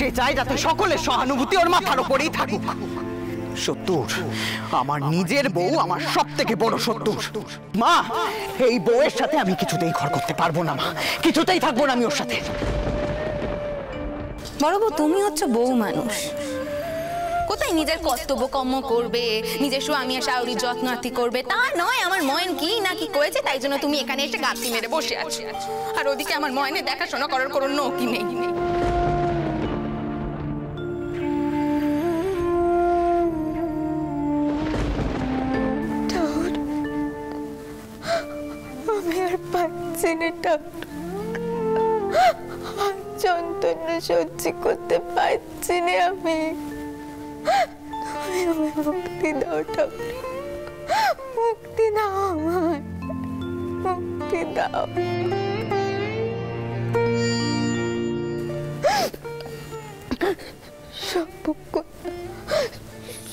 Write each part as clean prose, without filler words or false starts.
সে চায় যাতে সকলের সহানুভূতি ওর মাথার উপরেই থাকুক। শত্রুর আমার নিজের বউ আমার সবথেকে বড় শত্রু। মা, এই বউয়ের সাথে আমি কিছুতেই ঘর করতে পারবো না মা, কিছুতেই থাকবো না আমি ওর সাথে। বড় বউ, তুমি হচ্ছে বউ মানুষ, কোথায় নিজের কর্তব্য কর্ম করবে, নিজের স্বামী আর শাশুড়ির যত্ন আতি করবে তা নয়। আমার ময়ন কি না কি করেছে তাই জন্য তুমি এখানে এসে গাঁতি মেরে বসে আছো, আর ওদিকে আমার ময়নের দেখাশোনা করার কোনো নৌকি নেই। আমি আর পাচ্ছি না যন্ত্রণা সহ্য করতে পারছি না আমি। মুক্তি দাও ঠাকুর, মুক্তি দাও আমার, মুক্তি দাও।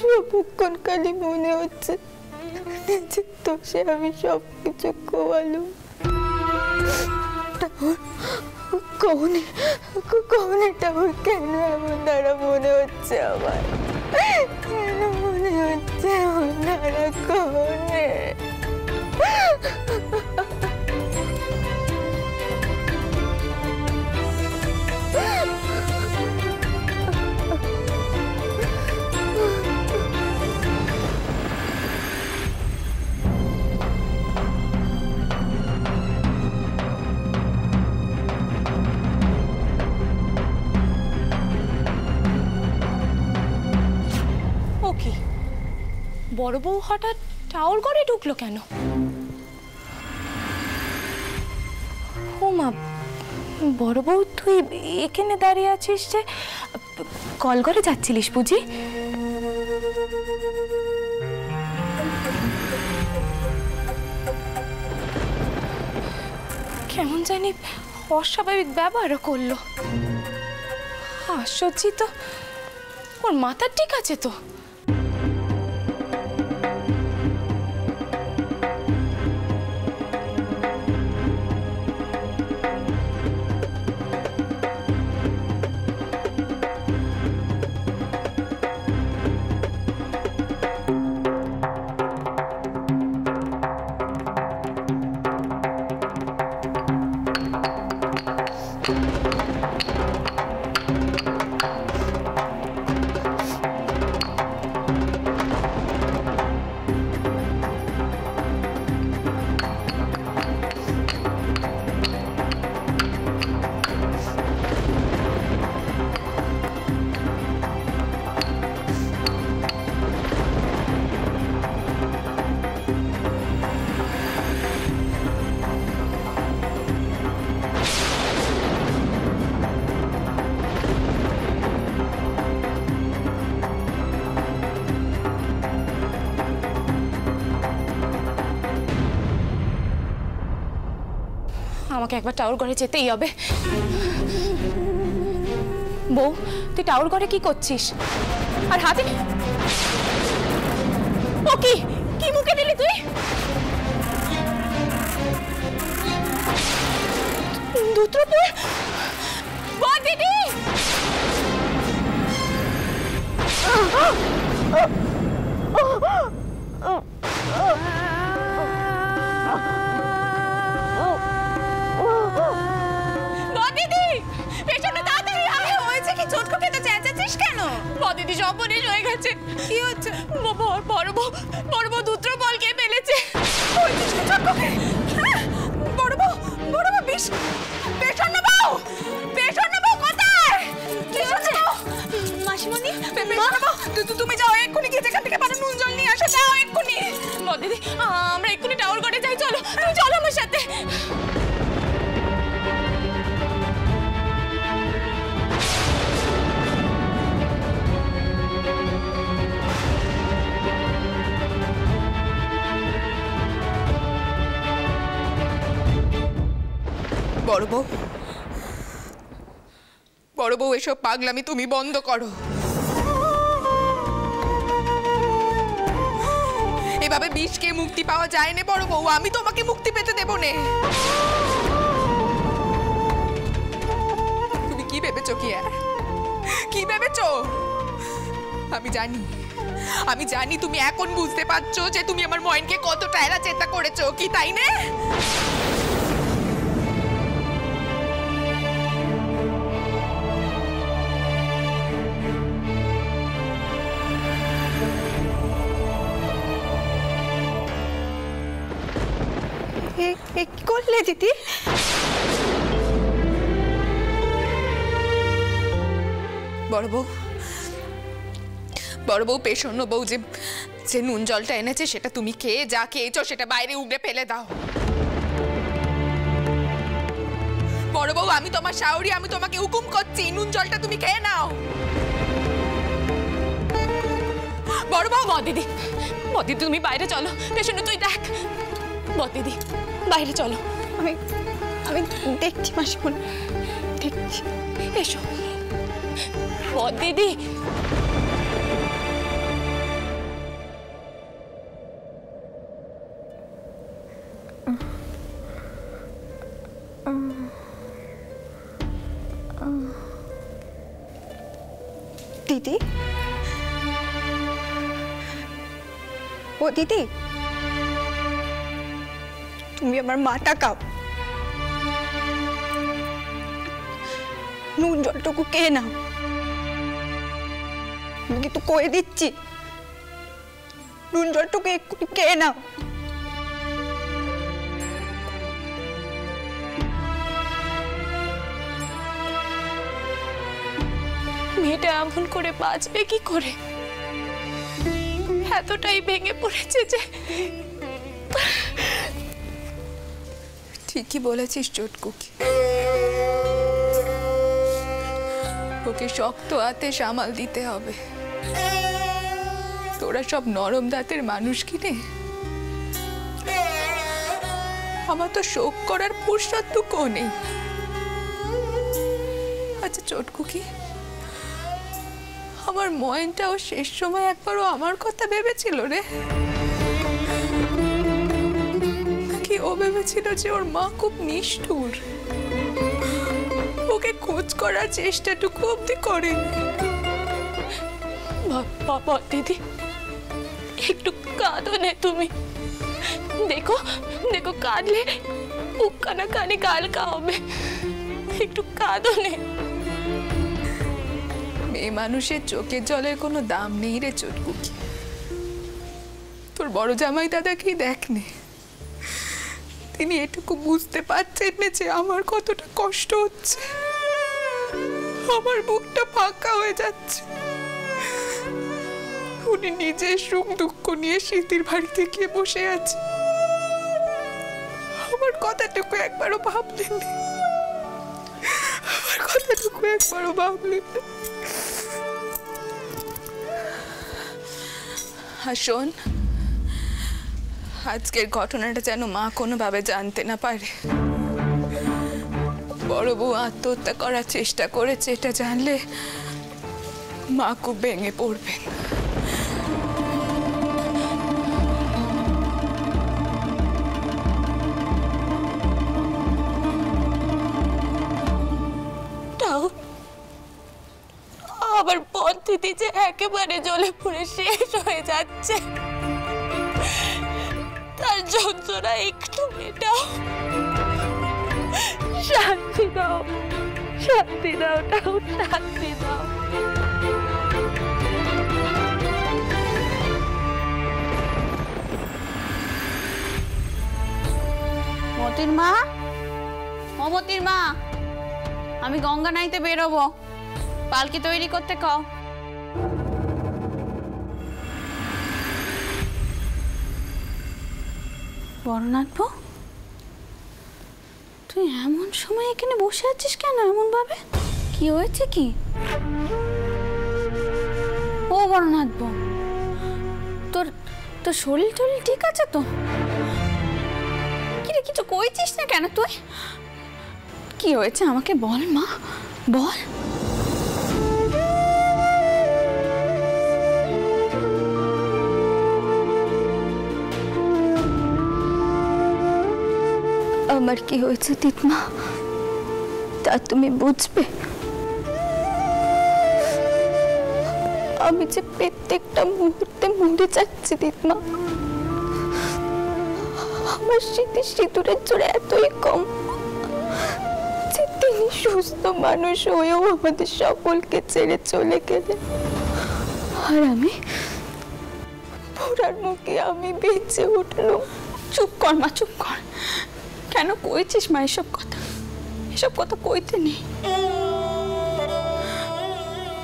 সবক্ষণ খালি মনে হচ্ছে নিজের দোষে আমি সবকিছু খোয়ালুম। ঠাকুর কেন এমন দ্বারা মনে হচ্ছে আমার, কেন মনে হচ্ছে এমন দ্বারা কনে? বড় বউ হঠাৎ টাওয়ার ঘরে ঢুকলো কেন? ও মা, বড় বউ তুই এখানে দাঁড়িয়ে আছিস যে, কল ঘরে যাচ্ছিলিস বুঝি? কেমন জানি অস্বাভাবিক ব্যবহারও করলো। আশ্চর্য তো, ওর মাথা ঠিক আছে তো? আমাকে একবার টাওয়ার ঘরে যেতেই হবে। বউ, তুই টাওয়ার ঘরে কি করছিস? আর হাতে ও কি কি মুখে দিলি তুই? দুত্রপুর দিদি, দিদি সপনেশ হয়ে গেছে। কি হচ্ছে? বড় বউ দুত্র বল কে ফেলেছে। বড় বউ কোথায়? মাসিমণি, তুমি যাও এক্ষুনি, গিয়ে যেখান থেকে পারো নুন জল নিয়ে আসো, যাও এক্ষুনি। দিদি, আমরা এক্ষুনি টাওয়ার ঘরে যাই, চলো তুমি চলো আমার সাথে। বড় বউ এসব পাগলামি তুমি বন্ধ করো। এভাবে বিষকে মুক্তি পাওয়া যায় না বড় বউ, আমি তোমাকে মুক্তি পেতে দেব না। তুমি কি ভেবেছো আমি জানি তুমি এখন বুঝতে পারছো যে তুমি আমার ময়নকে কতটা এরা চেষ্টা করেছো, কি তাই না? কি করলে দিদি? বড় বউ পেছন্ন বউ যে নুন জলটা এনেছে সেটা তুমি খেয়ে যা খেয়েছো সেটা বাইরে উগড়ে ফেলে দাও। বড় বউ, আমি তোমার শাওরি, আমি তোমাকে হুকুম করছি, নুন জলটা তুমি খেয়ে নাও। বড় বউ, দিদি তুমি বাইরে চলো, পেছনে তুই দেখ। দিদি বাইরে চলো। আমি দেখছি মাসিমণি, দেখছি। এসো দিদি। দিদি, ও দিদি, তুমি আমার মাথা কাও, নুন জলটুকু কে নাও। আমি কিন্তু কয়ে দিচ্ছি, নুন জলটুকু একটু কে নাও। মেয়েটা এমন করে বাঁচবে কি করে? এতটাই ভেঙে পড়েছে যে। ঠিকই বলেছিস চটকুকি, ওকে শক্ত হাতে সামাল দিতে হবে। তোরা সব নরম দাঁতের মানুষ কিনে, আমার তো শোক করার ফুরসতটুকু নেই। আচ্ছা চটকুকি, আমার ময়নটাও শেষ সময় একবারও আমার কথা ভেবেছিল রে? নাকি ও ভেবেছিল যে ওর মা খুব নিষ্ঠুর, ওকে খোঁজ করার চেষ্টাটুকু অব্দি করেনি? দিদি একটু কাঁদো নে তুমি। দেখো কাঁদলে উক্কানা কানে কালকা হবে, একটু কাঁদো নে। মেয়ে মানুষের চোখের জলের কোনো দাম নেই রে চটকুকি। তোর বড় জামাই দাদাকেই দেখ নে, তিনি এটুকু বুঝতে পারছেন না যে আমার কতটা কষ্ট হচ্ছে, আমার বুকটা ফাঁকা হয়ে যাচ্ছে। উনি নিজে সুখ দুঃখ নিয়ে স্মৃতির বাড়িতে গিয়ে বসে আছে, আমার কথাটুকু একবারও ভাবলেন না, আমার কথাটুকু একবারও ভাবলেন না। আর শোন, আজকের ঘটনাটা যেন মা কোনোভাবে জানতে না পারে। বড় বউ আত্মহত্যা করার চেষ্টা করেছে এটা জানলে মা খুব ভেঙে পড়বেন। আবার পদ্ধতি যে একেবারে জ্বলে পুড়ে শেষ হয়ে যাচ্ছে, তার যন্ত্রণা একটু মেটাও। শান্তি দাও, শান্তি দাও, শান্তি দাও। মতির মা, মতির মা, আমি গঙ্গা নাইতে বেরোবো, পালকি তৈরি করতে কও। বরনাথ, তুই এমন সময় এখানে বসে আছিস কেন এমন ভাবে? কি হয়েছে কি? ও বরনাথ, তোর তোর শরীর টরীর ঠিক আছে তো? কি রে, কিছু কইছিস না কেন তুই? কি হয়েছে আমাকে বল মা, বল। আমার কি হয়েছে তিতমা, তা তুমি বুঝবে? আমি যে প্রত্যেকটা মুহূর্তে মরে যাচ্ছি দিদমা। আমার স্মৃতি সিঁদুরের জোরে এতই কম যে তিনি সুস্থ মানুষ হয়েও আমাদের সকলকে ছেড়ে চলে গেলেন, আর আমি পোড়ার মুখে আমি বেঁচে উঠলাম। চুপ কর মা, চুপ কর। কেন কইছিস মা এসব কথা? এসব কথা কইতে নেই।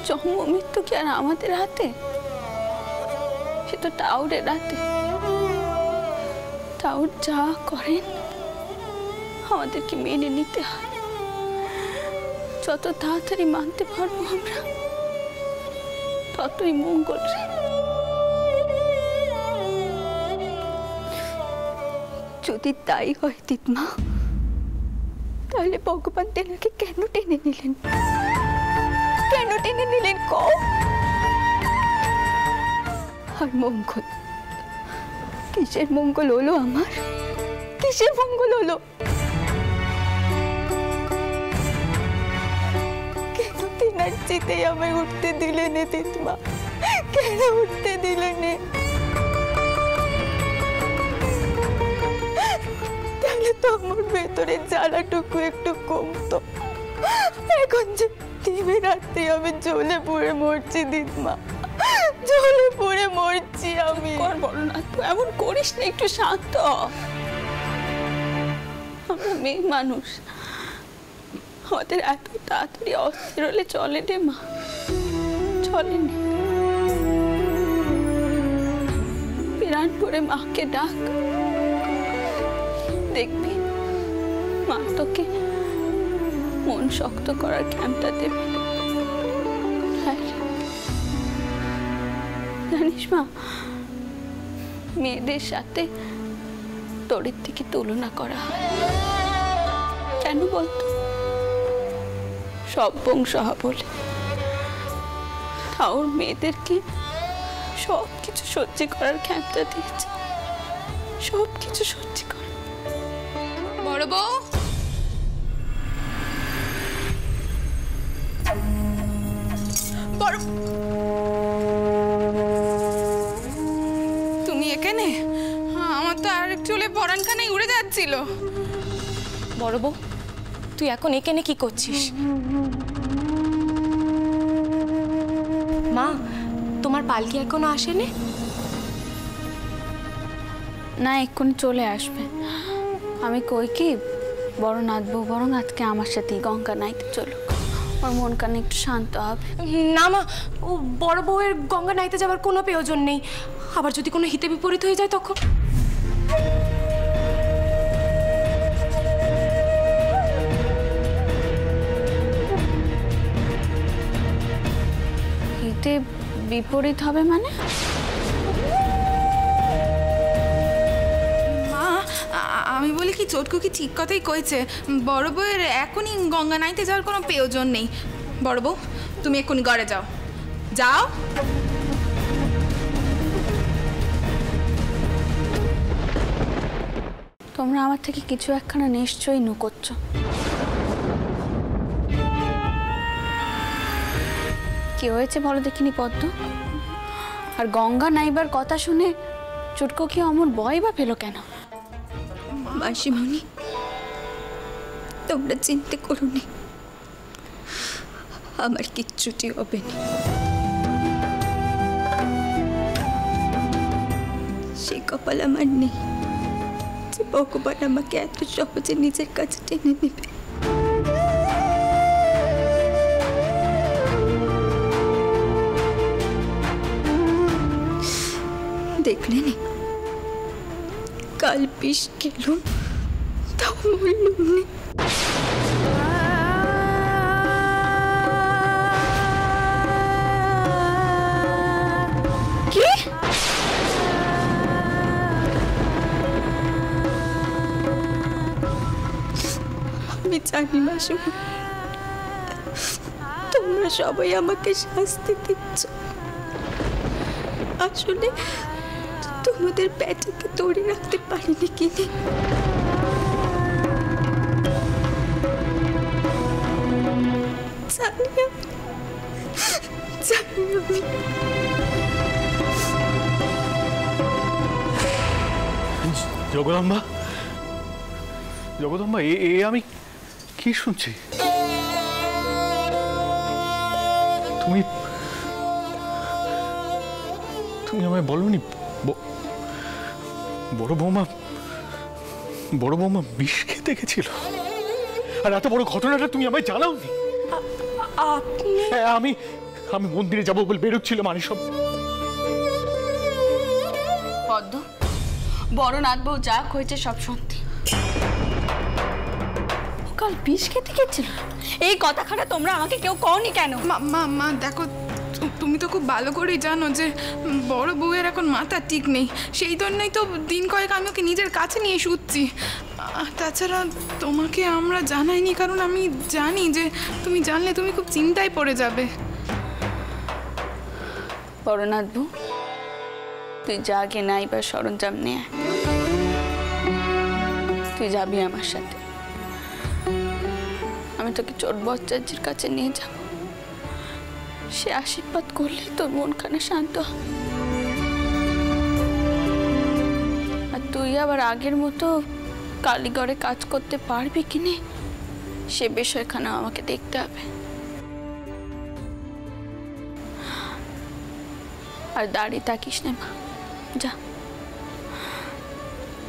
জন্ম মৃত্যু কি আর আমাদের হাতে? সে তো টাউরের হাতে। টাউর যা করেন আমাদেরকে মেনে নিতে হয়। যত তাড়াতাড়ি মানতে পারবো আমরা ততই মঙ্গল। যদি তাই হয় দিদমা, তাহলে ভগবান তেনাকে কেন টেনে নিলেন? কেন টেনে নিলেন কও? আর মঙ্গল, কিসের মঙ্গল হলো আমার? কিসের মঙ্গল হলো? কেন তেনার চিতে আমায় উঠতে দিলেন দিদমা? কেন উঠতে দিলেন? তাহলে তো আমার ভেতরে জ্বালাটুকু একটু কমতো। এখন যে দিনে রাতে আমি জ্বলে পড়ে মরছি দিদমা, জ্বলে পড়ে মরছি আমি। কর বলো না, তুই এমন করিস না, একটু শান্ত হ। আমরা মেয়ে মানুষ, আমাদের এত তাড়াতাড়ি অস্থির হলে চলে রে মা, চলে না। বিরাট করে মাকে ডাক, দেখবি মা তোকে মন শক্ত করার জ্ঞানটা দেবে। জানিস মা, মেয়েদের সাথে তোরের থেকে তুলনা করা হয় কেন বলতো? সব বংশ বলে। তাও মেয়েদেরকে সব কিছু সহ্য করার ক্ষমতা দিয়েছে, সব কিছু সহ্য কর। বড় বউ, তুমি এখানে? আমার তো আর একটু হলে পরানখানায় উড়ে যাচ্ছিল। বড় বউ, তুই এখন এখানে কি করছিস? মা, তোমার পালকি এখনো আসেনি? না, এক্ষুনি চলে আসবে। আমি কই কি, বড় নাচবো বরং আজকে আমার সাথে গঙ্গা নাইতে চলুক, ওর মন কানে একটু শান্ত হবে। না মা, ও বড় বউয়ের গঙ্গা নাইতে যাওয়ার কোনো প্রয়োজন নেই। আবার যদি কোনো হিতে বিপরীত হয়ে যায় তখন? হিতে বিপরীত হবে মানে? মা, আমি বলি কি, চটকু কি ঠিক কথাই কইছে। বড় বউয়ের এখনই গঙ্গা নাইতে যাওয়ার কোনো প্রয়োজন নেই। বড় বউ, তুমি এক্ষুনি ঘরে যাও, যাও। তোমরা আমার থেকে কিছু একখানা নিশ্চয়ই নুকোচ্ছ। কি হয়েছে বলো দেখিনি পদ্ম? আর গঙ্গা নাইবার কথা শুনে চুটকো কি অমর ভয় বা পেল কেন? মাসিমণি, তোমরা চিন্তা করো না, আমার কিচ্ছুটি হবে না। সে কপাল আমার নেই যে ভগবান আমাকে এত সহজে নিজের কাছে টেনে নেবে। দেখলে না, কাল বিষ খেলুম তাও মরলুম না। কি? আমি জানি মাসিমা, তোমরা সবাই আমাকে শাস্তি দিচ্ছ। আসলে তোমাদের পেটকে ধরে রাখতে পারিনি কিনে। জানি জগদম্বা, জগদম্বা, এ আমি কি শুনছি? তুমি তুমি আমায় বলনি বড় বৌমা বিষ খেতে গেছিল? আর এত বড় ঘটনাটা তুমি আমায় জানাওনি? হ্যাঁ, আমি মন্দিরে যাবো বলে বেরোচ্ছিল মানে সব। পদ্ম, বড় নাথবউ যা হয়েছে সব সত্যি। কাল বিষ খেতে গেছিল, এই কথাখানা তোমরা আমাকে কেউ কওনি কেন? মা দেখো, তুমি তো খুব ভালো করেই জানো যে বড় বউয়ের এখন মাথা ঠিক নেই, সেই জন্যই তো দিন কয়েক আমি ওকে নিজের কাছে নিয়ে শুচ্ছি। তাছাড়া তোমাকে আমরা জানাইনি কারণ আমি জানি যে তুমি জানলে তুমি খুব চিন্তায় পড়ে যাবে। বড় নাথবউ, তুই যা গে নাই বা সরঞ্জাম নিয়ে তুই যাবি আমার সাথে। আমি তোকে চোট বচ্চাজির কাছে নিয়ে যাব, সে আশীর্বাদ করলে তোর মনখানা শান্ত হবে। আর তুই আবার আগের মতো কালীগড়ে কাজ করতে পারবি কিনে সে বিষয়খানা আমাকে দেখতে হবে। আর দাঁড়িয়ে থাকিস না মা, যা।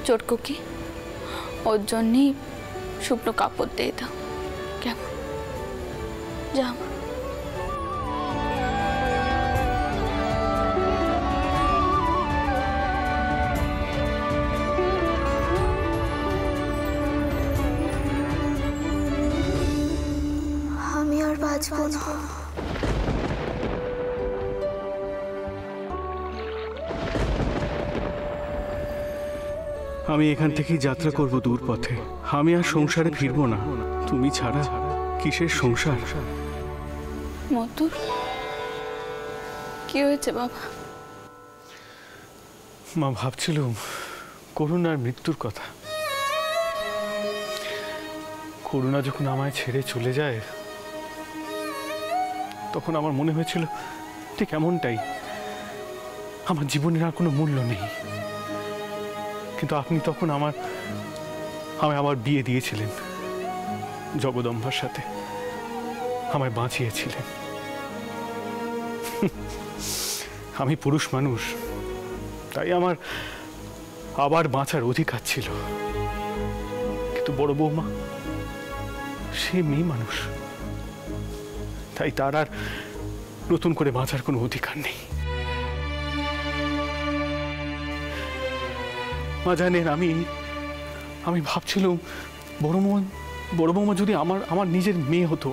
চোটকুকি, ওর জন্যই শুকনো কাপড় দিয়ে দাও, কেমন? যা মা। আমি আর বাঁচব না। আমি এখান থেকেই যাত্রা করব দূর পথে। আমি আর সংসারে ফিরবো না, তুমি ছাড়া কিসের সংসার? মতুর, কি হয়েছে বাবা? মা, ভাবছিলাম করুণার মৃত্যুর কথা। করুণা যখন আমায় ছেড়ে চলে যায় তখন আমার মনে হয়েছিল ঠিক এমনটাই, আমার জীবনের আর কোনো মূল্য নেই। কিন্তু আপনি তখন আমায় আবার বিয়ে দিয়েছিলেন জগদম্বার সাথে, আমায় বাঁচিয়েছিলেন। আমি পুরুষ মানুষ, তাই আমার আবার বাঁচার অধিকার ছিল। কিন্তু বড় বৌমা সে মেয়ে মানুষ, তাই তার আর নতুন করে বাঁচার কোনো অধিকার নেই। মা জানেন, আমি ভাবছিলাম বড় বৌমা যদি আমার নিজের মেয়ে হতো,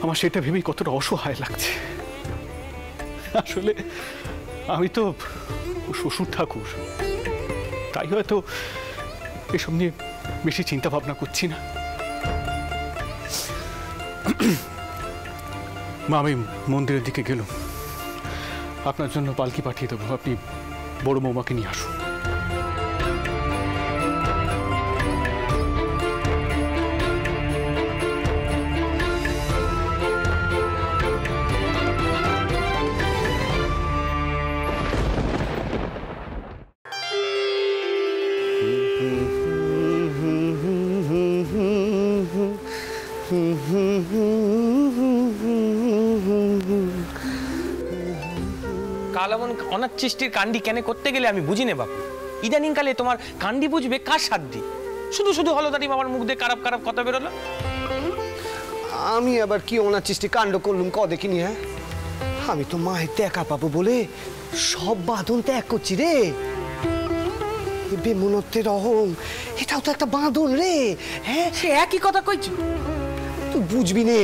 আমার সেটা ভেবেই কতটা অসহায় লাগছে। আসলে আমি তো শ্বশুর ঠাকুর, তাই হয়তো এসব নিয়ে বেশি চিন্তা ভাবনা করছি না। মা, আমি মন্দিরের দিকে গেলাম, আপনার জন্য পালকি পাঠিয়ে দেবো, আপনি বড় বৌমাকে নিয়ে আসুন। কাল এমন অনাথ সৃষ্টির কান্ডি কেন করতে গেলে আমি বুঝি নে বাপু। ইদানিং কালে তোমার কান্ডি বুঝবে কার সাধ্যি? শুধু শুধু হলদারি বাবার মুখ দিয়ে খারাপ খারাপ কথা বেরোলো। আমি আবার কি অনাথ সৃষ্টি কাণ্ড করলুম ক দেখিনি? হ্যাঁ, আমি তো মায়ের দেখা পাবো বলে সব বাঁধন ত্যাগ করছি রে। বেমনত্বের অহং, এটাও তো একটা বাঁধন রে। হ্যাঁ, সে একই কথা কইছি, তুই বুঝবি নে।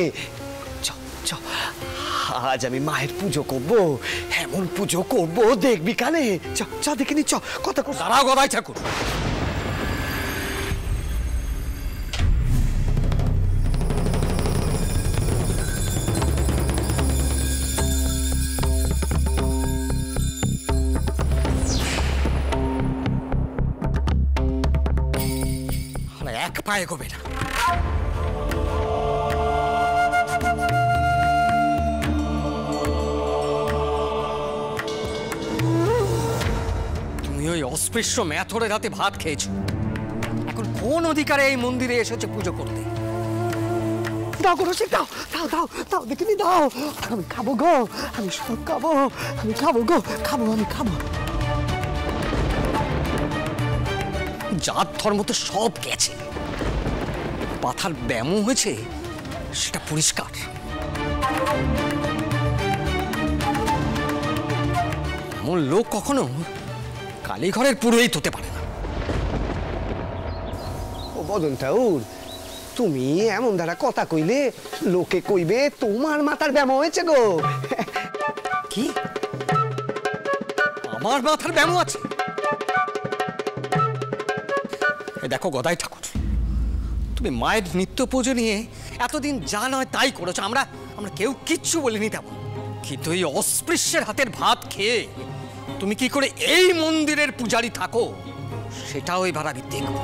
চ চ, আজ আমি মায়ের পুজো করবো, এমন পুজো করবো দেখবি কানে। চ চ দেখিনি, চ কথা কর। দাঁড়াও গদাই ঠাকুর, এক পায়ে গোবে না। ওই অস্পৃশ্য ম্যাথরের হাতে ভাত খেয়েছো, এখন কোন অধিকারে এই মন্দিরে এসেছে পুজো করতে? দাও গো রসিক, দাও দাও দাও দাও, দেখিনি দাও। আমি খাবো গো, আমি সব খাবো, আমি খাবো গো, খাবো, আমি খাবো। জাত ধর্ম তো সব গেছে, পাথার ব্যামো হয়েছে সেটা পরিষ্কার। এমন লোক কখনো কালীঘরের পুরোহিত হতে পারে না। ও বদন ঠাকুর, তুমি এমন দ্বারা কথা কইলে লোকে কইবে তোমার মাথার ব্যামো হয়েছে গো। কি আমার মাথার ব্যামো আছে? দেখো গদাই ঠাকুর, তুমি মায়ের নিত্য পুজো নিয়ে এতদিন যা নয় তাই করেছো, আমরা কেউ কিচ্ছু বলিনি তেমন, কিন্তু এই অস্পৃশ্যের হাতের ভাত খেয়ে তুমি কি করে এই মন্দিরের পূজারি থাকো সেটাও এবার আমি দেখব।